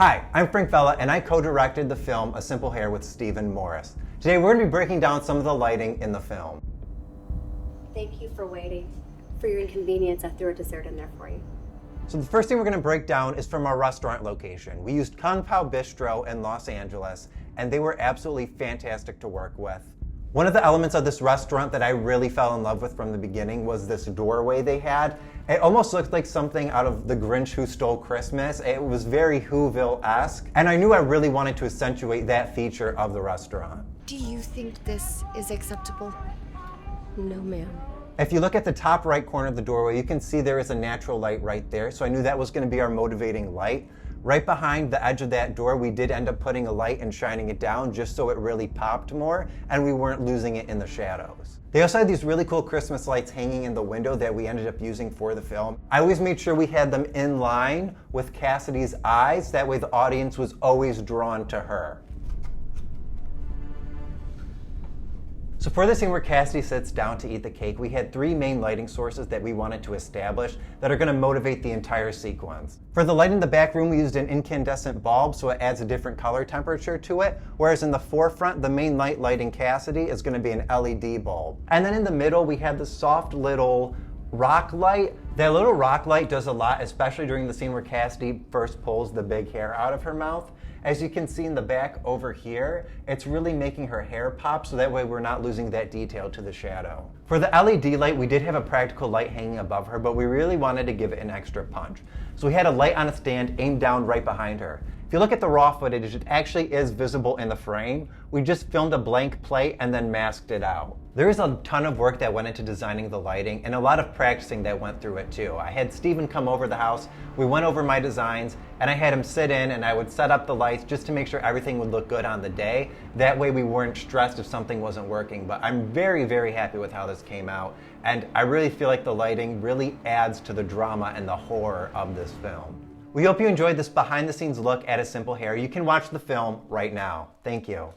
Hi, I'm Frank Vella, and I co-directed the film A Simple Hair with Stephen Morris. Today we're going to be breaking down some of the lighting in the film. Thank you for waiting. For your inconvenience, I threw a dessert in there for you. So the first thing we're going to break down is from our restaurant location. We used Kung Pao Bistro in Los Angeles, and they were absolutely fantastic to work with. One of the elements of this restaurant that I really fell in love with from the beginning was this doorway they had. It almost looked like something out of The Grinch Who Stole Christmas. It was very Whoville-esque, and I knew I really wanted to accentuate that feature of the restaurant. Do you think this is acceptable? No, ma'am. If you look at the top right corner of the doorway, you can see there is a natural light right there, so I knew that was going to be our motivating light. Right behind the edge of that door, we did end up putting a light and shining it down just so it really popped more, and we weren't losing it in the shadows. They also had these really cool Christmas lights hanging in the window that we ended up using for the film. I always made sure we had them in line with Cassidy's eyes, that way the audience was always drawn to her. So for the scene where Cassidy sits down to eat the cake, we had three main lighting sources that we wanted to establish that are going to motivate the entire sequence. For the light in the back room, we used an incandescent bulb, so it adds a different color temperature to it, whereas in the forefront, the main light lighting Cassidy is going to be an LED bulb. And then in the middle, we had the soft little rock light. That little rock light does a lot, especially during the scene where Cassidy first pulls the big hair out of her mouth. As you can see in the back over here, it's really making her hair pop, so that way we're not losing that detail to the shadow. For the LED light, we did have a practical light hanging above her, but we really wanted to give it an extra punch. So we had a light on a stand aimed down right behind her. If you look at the raw footage, it actually is visible in the frame. We just filmed a blank plate and then masked it out. There is a ton of work that went into designing the lighting and a lot of practicing that went through it too. I had Steven come over the house, we went over my designs, and I had him sit in and I would set up the lights just to make sure everything would look good on the day. That way we weren't stressed if something wasn't working, but I'm very, very happy with how this came out. And I really feel like the lighting really adds to the drama and the horror of this film. We hope you enjoyed this behind the scenes look at A Simple Hair. You can watch the film right now. Thank you.